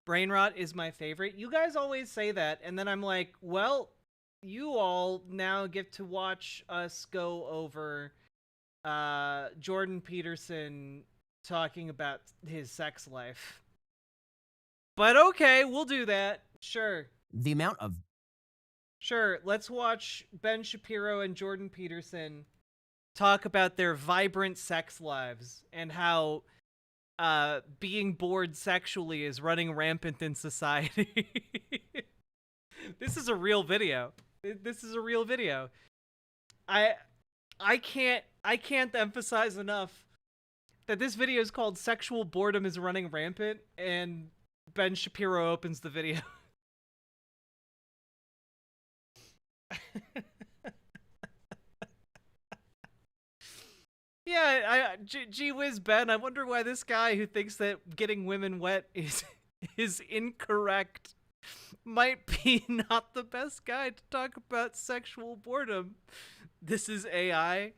Brain rot is my favorite. You guys always say that, and then I'm like, well, you all now get to watch us go over Jordan Peterson talking about his sex life. But okay, we'll do that. Sure. The amount of... Sure, let's watch Ben Shapiro and Jordan Peterson talk about their vibrant sex lives and how being bored sexually is running rampant in society. This is a real video. This is a real video. I can't emphasize enough that this video is called "Sexual Boredom is Running Rampant," and Ben Shapiro opens the video. Yeah, gee whiz, Ben. I wonder why this guy who thinks that getting women wet is incorrect might be not the best guy to talk about sexual boredom. This is AI.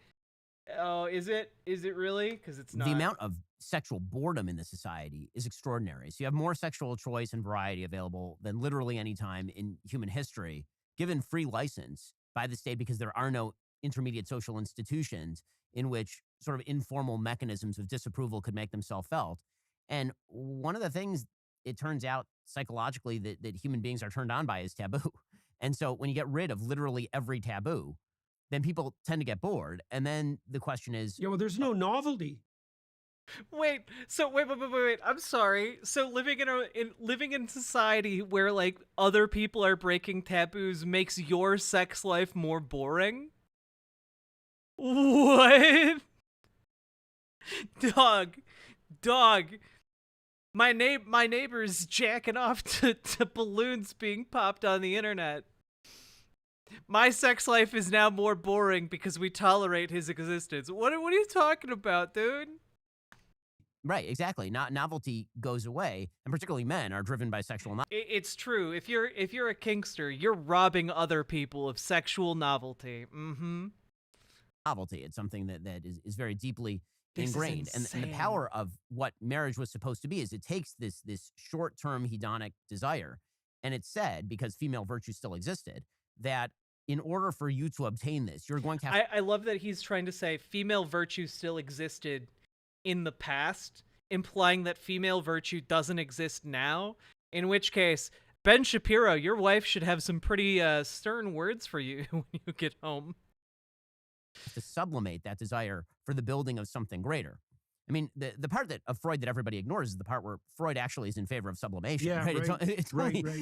Oh, is it? Is it really? Because it's not. The amount of sexual boredom in the society is extraordinary. So you have more sexual choice and variety available than literally any time in human history, given free license by the state because there are no intermediate social institutions in which sort of informal mechanisms of disapproval could make themselves felt. And one of the things it turns out psychologically that human beings are turned on by is taboo. And so when you get rid of literally every taboo, then people tend to get bored. And then the question is, Yeah, well, there's no novelty. Wait, so wait. I'm sorry. So living in society where like other people are breaking taboos makes your sex life more boring? What? Dog. My neighbor's jacking off to balloons being popped on the internet. My sex life is now more boring because we tolerate his existence. What are you talking about, dude? right, exactly. Novelty goes away, and particularly men are driven by sexual It's true. If you're a kinkster, you're robbing other people of sexual novelty. Mm-hmm. novelty. It's something that is very deeply This is ingrained. And the insane. power of what marriage was supposed to be is it takes this short-term hedonic desire, and it's said, because female virtue still existed, that in order for you to obtain this, you're going to have... I love that he's trying to say female virtue still existed in the past, implying that female virtue doesn't exist now, in which case, Ben Shapiro, your wife should have some pretty stern words for you when you get home. to sublimate that desire for the building of something greater. I mean, the part of Freud that everybody ignores is the part where Freud actually is in favor of sublimation. Yeah, right? right.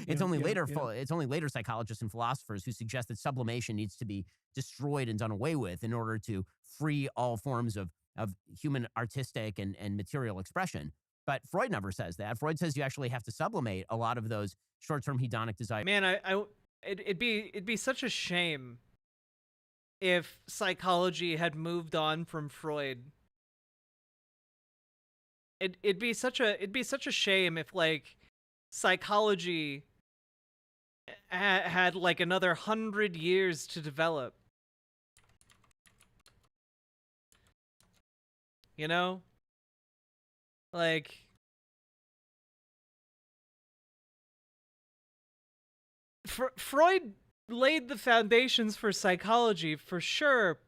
It's only Yeah, later yeah. it's only later psychologists and philosophers who suggest that sublimation needs to be destroyed and done away with in order to free all forms of human artistic and material expression. But Freud never says that. Freud says you actually have to sublimate a lot of those short-term hedonic desires. Man, it'd be such a shame if psychology had moved on from Freud. It'd be such a shame if like psychology had like another 100 years to develop. You know? Like Freud laid the foundations for psychology for sure,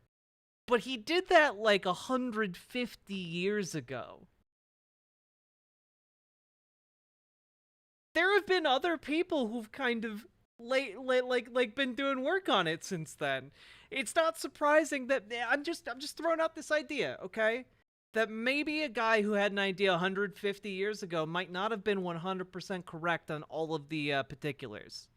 but he did that like 150 years ago. There have been other people who've kind of been doing work on it since then. It's not surprising that I'm just throwing out this idea, okay? That maybe a guy who had an idea 150 years ago might not have been 100% correct on all of the particulars.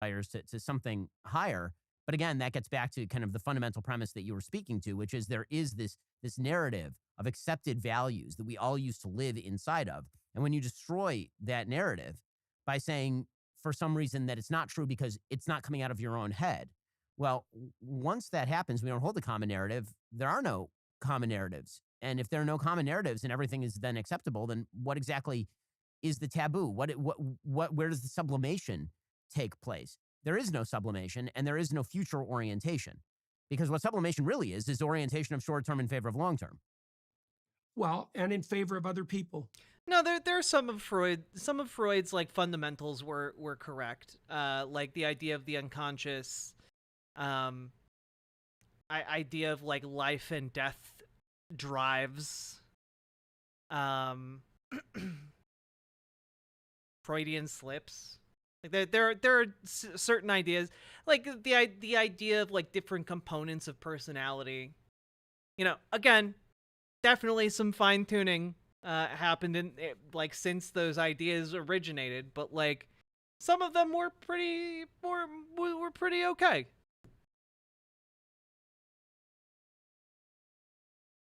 To something higher. But again, that gets back to kind of the fundamental premise that you were speaking to, which is there is this narrative of accepted values that we all used to live inside of. And when you destroy that narrative by saying for some reason that it's not true because it's not coming out of your own head, well, once that happens, we don't hold the common narrative. There are no common narratives. And if there are no common narratives and everything is then acceptable, then what exactly is the taboo? Where does the sublimation take place? There is no sublimation and there is no future orientation, because what sublimation really is orientation of short term in favor of long term. Well, and in favor of other people. No, there are some of Freud's like fundamentals were correct. Like the idea of the unconscious, um, idea of like life and death drives, um, Freudian slips. Like there are certain ideas, like the idea of like different components of personality. You know, again, definitely some fine tuning happened in like since those ideas originated, but like some of them were pretty okay.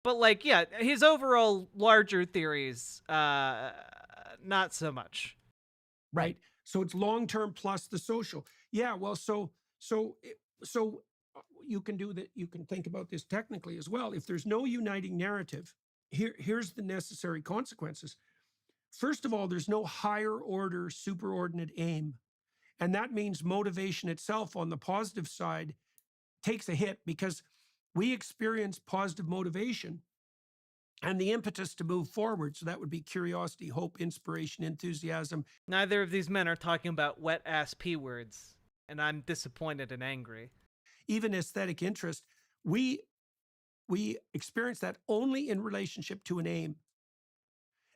But like yeah, his overall larger theories not so much. Right. So it's long term plus the social. Yeah. Well, so you can do that. You can think about this technically as well. If there's no uniting narrative, here's the necessary consequences. First of all, there's no higher order superordinate aim. And that means motivation itself on the positive side takes a hit because we experience positive motivation and the impetus to move forward. So that would be curiosity, hope, inspiration, enthusiasm. Neither of these men are talking about wet ass P words, and I'm disappointed and angry. Even aesthetic interest. We experience that only in relationship to an aim.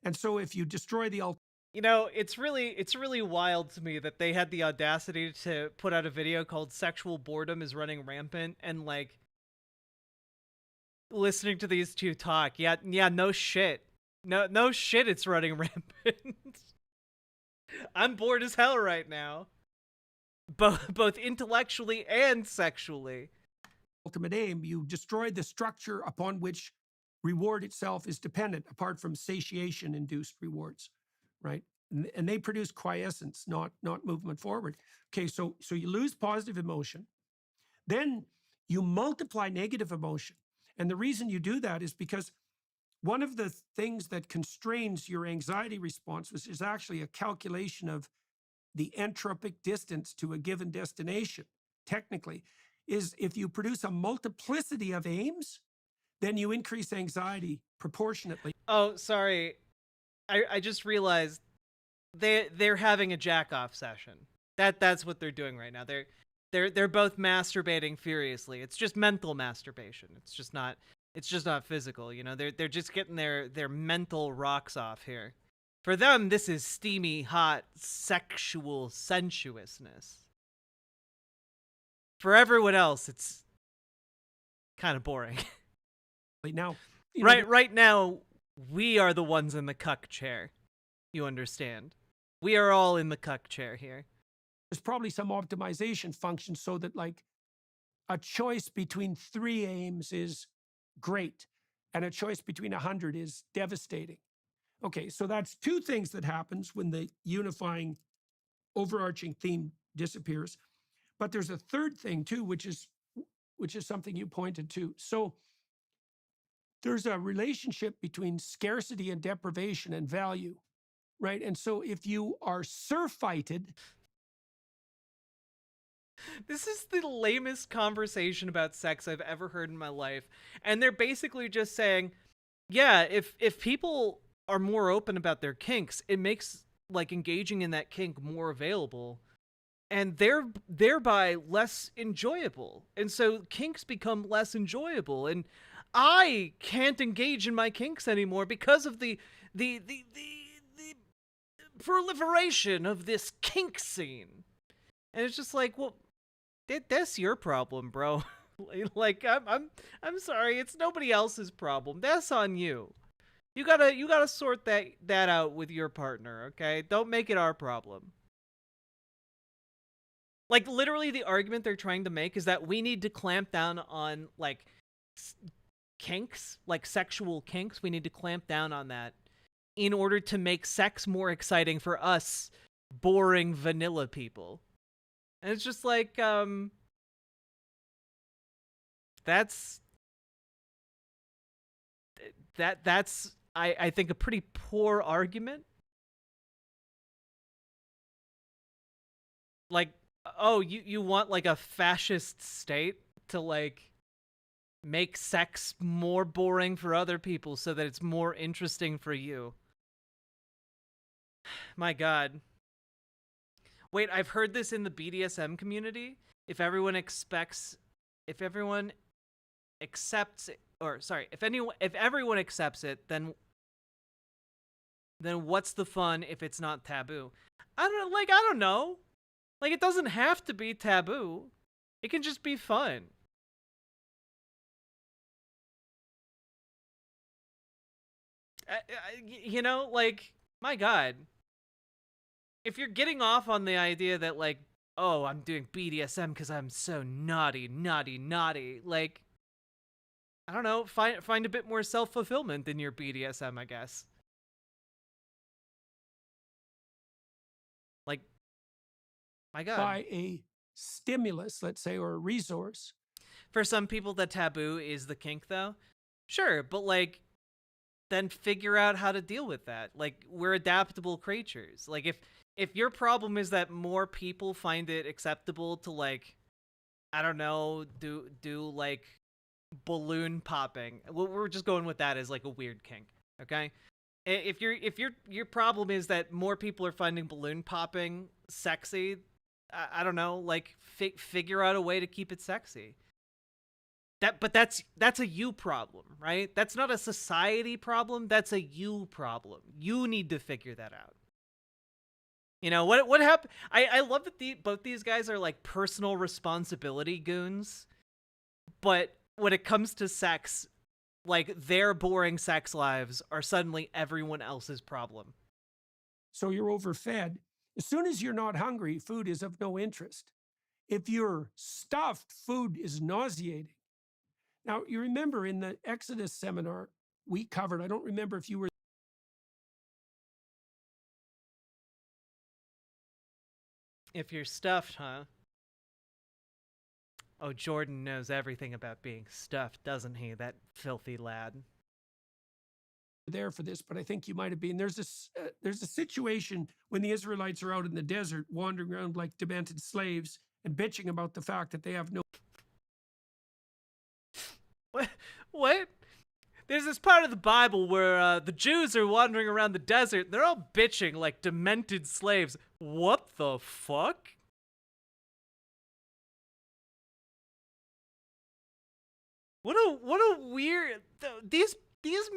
And so if you destroy the You know, it's really wild to me that they had the audacity to put out a video called "Sexual Boredom is Running Rampant," and like listening to these two talk. Yeah, no shit. No shit, it's running rampant. I'm bored as hell right now. Both intellectually and sexually. ultimate aim, you destroy the structure upon which reward itself is dependent, apart from satiation induced rewards, right? And they produce quiescence, not movement forward. Okay, so you lose positive emotion, then you multiply negative emotion. And the reason you do that is because one of the things that constrains your anxiety response, which is actually a calculation of the entropic distance to a given destination, technically, is if you produce a multiplicity of aims, then you increase anxiety proportionately. Oh, sorry. I just realized they're having a jack off session. That's what they're doing right now. They're both masturbating furiously. It's just mental masturbation. It's just not physical, you know. They're just getting their mental rocks off here. For them, this is steamy, hot, sexual sensuousness. For everyone else, it's kind of boring. Now, right now, we are the ones in the cuck chair. You understand? We are all in the cuck chair here. There's probably some optimization function so that like a choice between 3 aims is great and a choice between 100 is devastating. Okay, so that's 2 things that happens when the unifying overarching theme disappears. But there's a third thing too, which is something you pointed to. So there's a relationship between scarcity and deprivation and value, right? And so if you are surfighted, this is the lamest conversation about sex I've ever heard in my life. And they're basically just saying, yeah, if people are more open about their kinks, it makes like engaging in that kink more available and thereby less enjoyable. And so kinks become less enjoyable and I can't engage in my kinks anymore because of the proliferation of this kink scene. And it's just like, well, that's your problem, bro. Like I'm sorry, it's nobody else's problem. That's on you. You gotta sort that out with your partner, okay? Don't make it our problem. Like literally, the argument they're trying to make is that we need to clamp down on like kinks, like sexual kinks. We need to clamp down on that in order to make sex more exciting for us, boring vanilla people. And it's just like, that's I think a pretty poor argument. Like, oh, you want like a fascist state to like make sex more boring for other people so that it's more interesting for you. My God. Wait, I've heard this in the BDSM community. If everyone accepts it, or sorry, if everyone accepts it, then what's the fun if it's not taboo? I don't know. Like, it doesn't have to be taboo. It can just be fun. You know, like, my God. If you're getting off on the idea that, like, oh, I'm doing BDSM because I'm so naughty, like, I don't know, find a bit more self-fulfillment in your BDSM, I guess. Like, my God. By a stimulus, let's say, or a resource. For some people, the taboo is the kink, though. Sure, but, like, then figure out how to deal with that. Like, we're adaptable creatures. Like, if your problem is that more people find it acceptable to, like, I don't know, do like balloon popping. We're just going with that as like a weird kink, okay? If your problem is that more people are finding balloon popping sexy, I don't know, like figure out a way to keep it sexy. But that's a you problem, right? That's not a society problem. That's a you problem. You need to figure that out. You know, what happened? I love that both these guys are like personal responsibility goons, but when it comes to sex, like their boring sex lives are suddenly everyone else's problem. So you're overfed. As soon as you're not hungry, food is of no interest. If you're stuffed, food is nauseating. Now, you remember in the Exodus seminar we covered, I don't remember if you were. If you're stuffed, huh? Oh, Jordan knows everything about being stuffed, doesn't he? That filthy lad. There for this, but I think you might have been. There's a situation when the Israelites are out in the desert wandering around like demented slaves and bitching about the fact that they have no. What? There's this part of the Bible where the Jews are wandering around the desert. They're all bitching like demented slaves. What the fuck? What a weird. These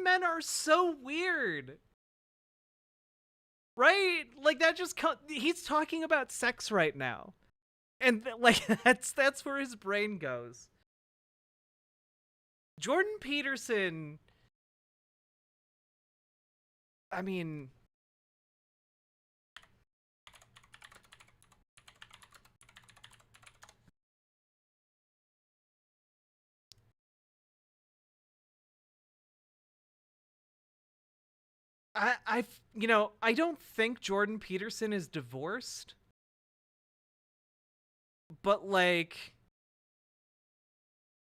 men are so weird. Right? Like that just he's talking about sex right now. And like that's where his brain goes. Jordan Peterson, I mean, I don't think Jordan Peterson is divorced, but like,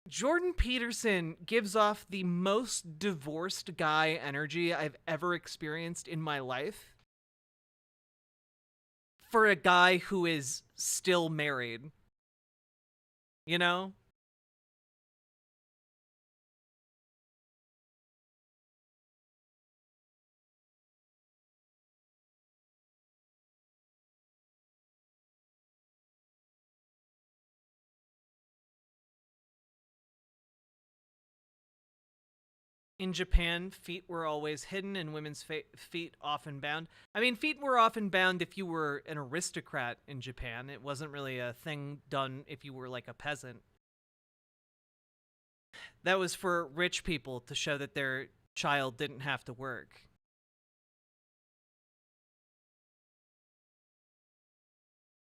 Jordan Peterson gives off the most divorced guy energy I've ever experienced in my life for a guy who is still married. You know? In Japan, feet were always hidden and women's feet often bound. I mean, feet were often bound if you were an aristocrat in Japan. It wasn't really a thing done if you were like a peasant. That was for rich people to show that their child didn't have to work.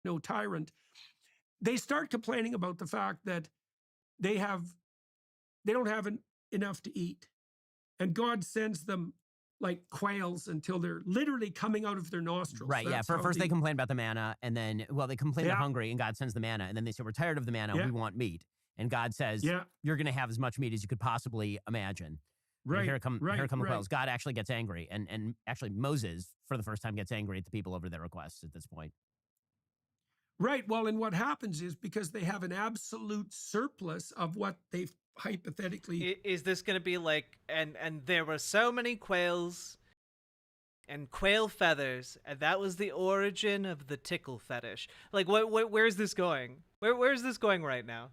No tyrant. They start complaining about the fact that they don't have enough to eat. And God sends them like quails until they're literally coming out of their nostrils. Right, yeah. First they complain about the manna, and then, well, they complain they're hungry, and God sends the manna, and then they say, we're tired of the manna, we want meat. And God says, you're going to have as much meat as you could possibly imagine. Right. And here come the quails. God actually gets angry, and actually Moses, for the first time, gets angry at the people over their requests at this point. Right. Well, and what happens is because they have an absolute surplus of what they've hypothetically. Is this going to be like, and there were so many quails and quail feathers, and that was the origin of the tickle fetish? Like, where's this going? Where's this going right now?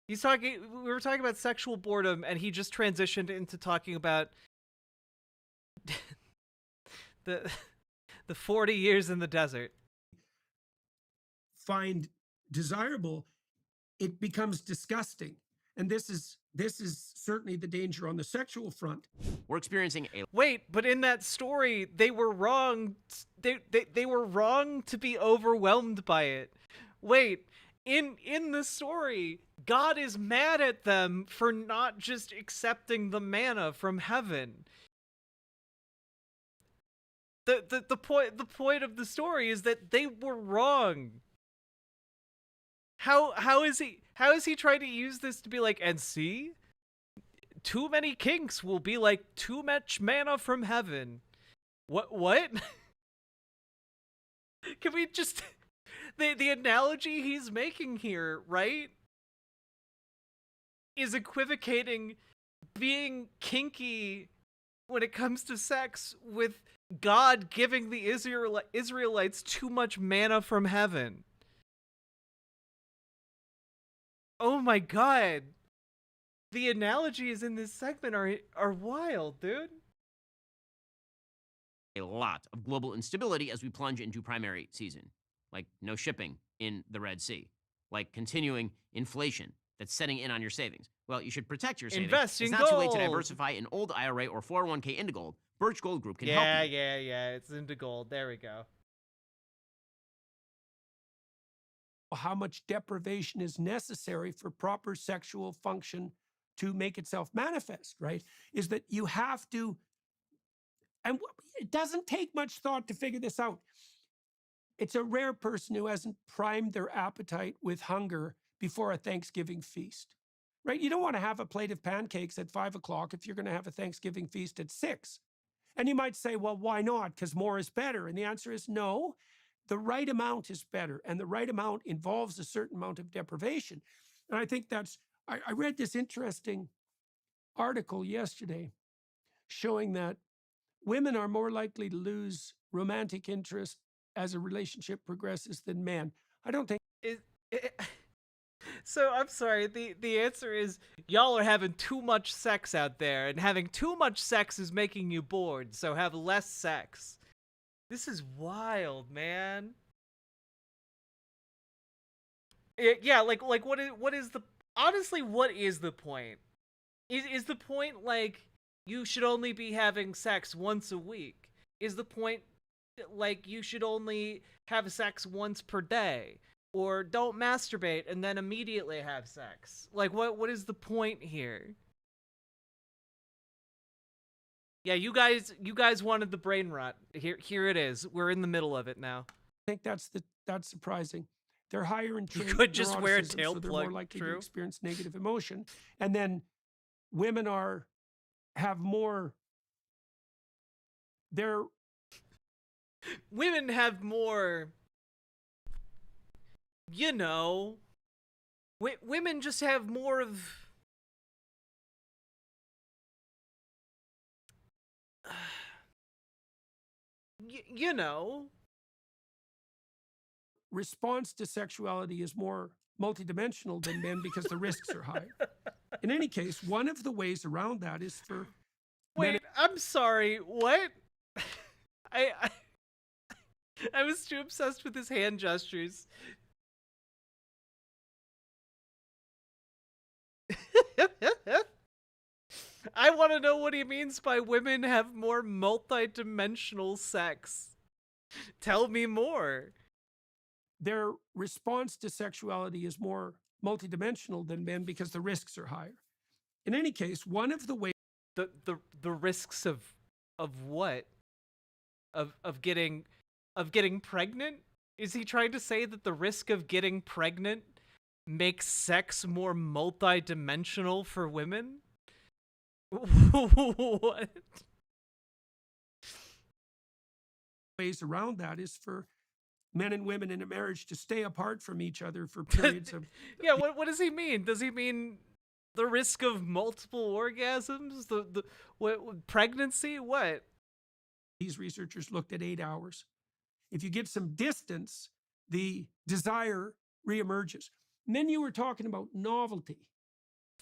We were talking about sexual boredom, and he just transitioned into talking about the 40 years in the desert. Find desirable, it becomes disgusting. And this is certainly the danger on the sexual front. We're experiencing a Wait, but in that story, they were wrong. They were wrong to be overwhelmed by it. Wait, in the story, God is mad at them for not just accepting the manna from heaven. The point of the story is that they were wrong. How is he trying to use this to be like, and see? Too many kinks will be like too much manna from heaven. What? Can we just the analogy he's making here, right? Is equivocating being kinky when it comes to sex with God giving the Israelites too much manna from heaven. Oh my god. The analogies in this segment are wild, dude. a lot of global instability as we plunge into primary season, like no shipping in the Red Sea, like continuing inflation that's setting in on your savings. Well, you should protect your savings. Invest in it's not too late to gold. diversify an old IRA or 401k into gold. Birch Gold Group can help you. Yeah. It's into gold. There we go. How much deprivation is necessary for proper sexual function to make itself manifest, right? Is that you have to, and it doesn't take much thought to figure this out. It's a rare person who hasn't primed their appetite with hunger before a Thanksgiving feast, right? You don't want to have a plate of pancakes at 5 o'clock if you're going to have a Thanksgiving feast at 6. And you might say, well, why not? Because more is better. And the answer is no. The right amount is better, and the right amount involves a certain amount of deprivation. And I think I read this interesting article yesterday showing that women are more likely to lose romantic interest as a relationship progresses than men. I don't think. So I'm sorry, the answer is y'all are having too much sex out there, and having too much sex is making you bored, so have less sex. This is wild, man. Yeah, like what is the honestly, what is the point? Is the point like you should only be having sex once a week? Is the point like you should only have sex once per day? Or don't masturbate and then immediately have sex? Like what is the point here? Yeah, you guys wanted the brain rot. Here it is. We're in the middle of it now. I think that's surprising. They're higher in trait You could just wear a neuroticism, tail so they're plug. more likely True. to experience negative emotion. And then women have more. Women have more. You know, women just have more of. You know. Response to sexuality is more multidimensional than men because the risks are higher. In any case, one of the ways around that is for Wait, I'm sorry. What? I was too obsessed with his hand gestures. I want to know what he means by women have more multi-dimensional sex. Tell me more. Their response to sexuality is more multidimensional than men because the risks are higher. In any case, one of the ways The risks of what? Of getting pregnant? Is he trying to say that the risk of getting pregnant makes sex more multi-dimensional for women? What? ways around that is for men and women in a marriage to stay apart from each other for periods of Yeah, what does he mean? Does he mean The risk of multiple orgasms? The what pregnancy? What? These researchers looked at 8 hours. If you get some distance, the desire reemerges. And then you were talking about novelty.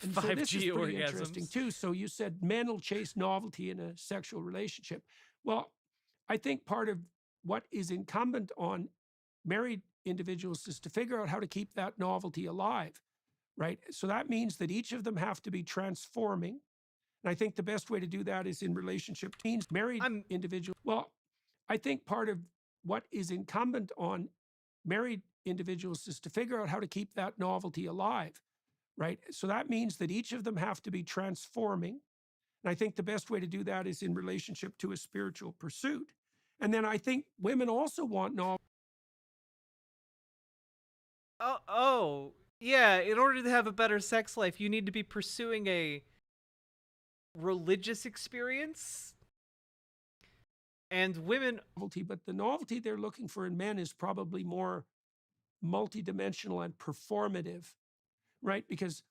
And so this is 5G pretty interesting orgasms. too. So you said men will chase novelty in a sexual relationship. Well, I think part of what is incumbent on married individuals is to figure out how to keep that novelty alive, right? So that means that each of them have to be transforming. And I think the best way to do that is in relationship teams, married individuals. Well, I think part of what is incumbent on married individuals is to figure out how to keep that novelty alive, right? So that means that each of them have to be transforming. And I think the best way to do that is in relationship to a spiritual pursuit. And then I think women also want novelty. Oh, yeah. In order to have a better sex life, you need to be pursuing a religious experience. And women, But the novelty they're looking for in men is probably more multidimensional and performative, right? Because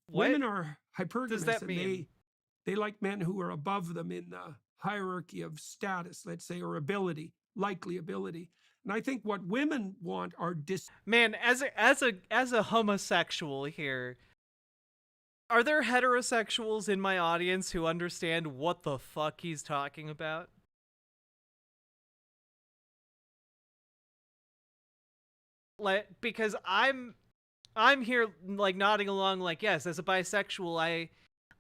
what women are does hypergamous that and mean? they like men who are above them in the hierarchy of status, let's say, or ability, likely ability. And I think what women want are Man, as a homosexual here, are there heterosexuals in my audience who understand what the fuck he's talking about? Like, because I'm here like nodding along like, yes, as a bisexual,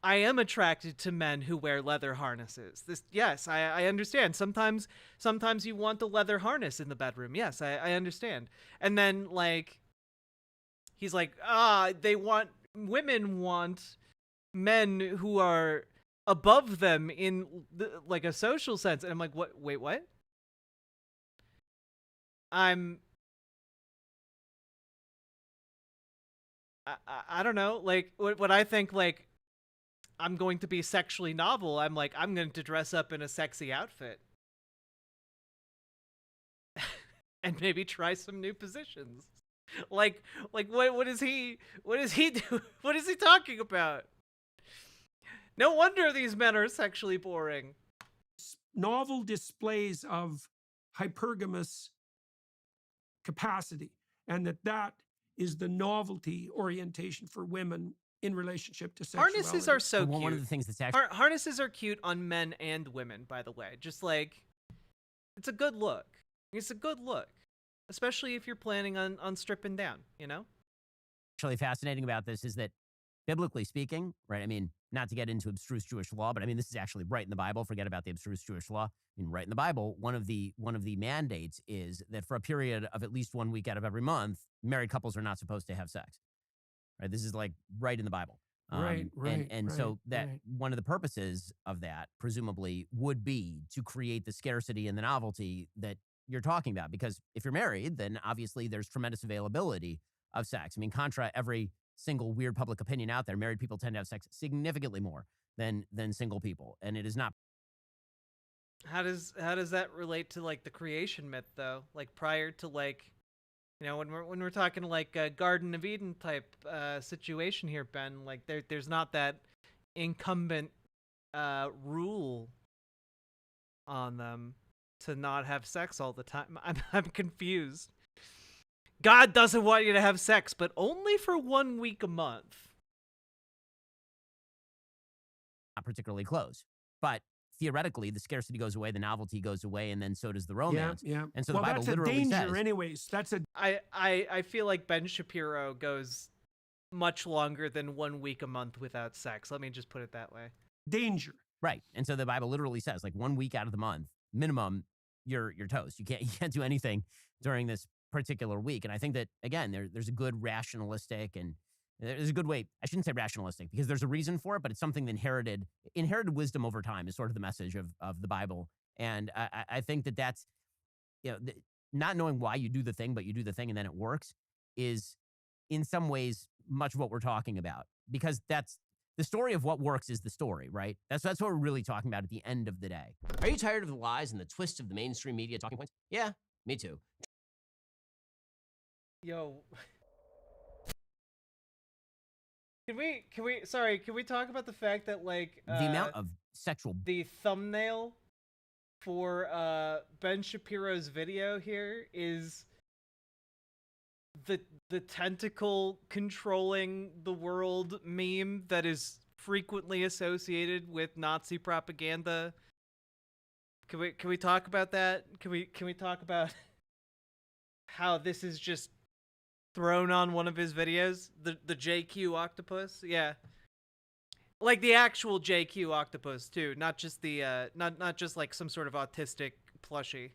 I am attracted to men who wear leather harnesses. Yes, I understand. Sometimes you want the leather harness in the bedroom. Yes, I understand. And then like he's like, women want men who are above them in like a social sense. And I'm like, what? Wait, what? I don't know. Like what I think like I'm going to be sexually novel. I'm like, I'm going to dress up in a sexy outfit. And maybe try some new positions. Like what is he do? What is he talking about? No wonder these men are sexually boring. novel displays of hypergamous capacity, and that is the novelty orientation for women in relationship to sexuality. Harnesses are so Well, cute. one of the things that's actually Harnesses are cute on men and women, by the way. Just like, it's a good look. It's a good look, especially if you're planning on stripping down, you know? actually fascinating about this is that biblically speaking, right? I mean, not to get into abstruse Jewish law, but I mean, this is actually right in the Bible. Forget about the abstruse Jewish law. I mean, right in the Bible, one of the mandates is that for a period of at least 1 week out of every month, married couples are not supposed to have sex. Right? This is like right in the Bible. So that one of the purposes of that presumably would be to create the scarcity and the novelty that you're talking about. Because if you're married, then obviously there's tremendous availability of sex. I mean, contra every single weird public opinion out there, married people tend to have sex significantly more than single people, and it is not. How does that relate to like the creation myth though? Like prior to like, you know, when we're talking like a Garden of Eden type situation here, Ben, like there's not that incumbent rule on them to not have sex all the time. I'm confused. God doesn't want you to have sex, but only for 1 week a month. Not particularly close, but theoretically, the scarcity goes away, the novelty goes away, and then so does the romance. Yeah. And so well, the Bible that's literally a danger, says, anyways. That's a I feel like Ben Shapiro goes much longer than 1 week a month without sex. Let me just put it that way. danger. right. And so the Bible literally says, like 1 week out of the month, minimum, you're toast. You can't do anything during this particular week. And I think that again, there's a good rationalistic and there's a good way. I shouldn't say rationalistic because there's a reason for it, but it's something that inherited wisdom over time is sort of the message of the Bible. And I think that that's, not knowing why you do the thing, but you do the thing and then it works is in some ways much of what we're talking about, because that's the story of what works is the story, right? That's what we're really talking about at the end of the day. Are you tired of the lies and the twists of the mainstream media talking points? Yeah, me too. Yo, Can we talk about the fact that like The amount of sexual the thumbnail for Ben Shapiro's video here is the tentacle controlling the world meme that is frequently associated with Nazi propaganda. Can we talk about that? Can we talk about how this is just thrown on one of his videos? The JQ octopus? Yeah. Like the actual JQ octopus too, not just the not just like some sort of autistic plushie.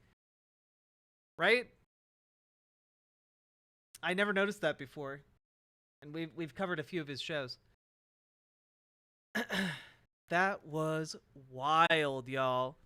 Right? I never noticed that before. And we've covered a few of his shows. That was wild, y'all.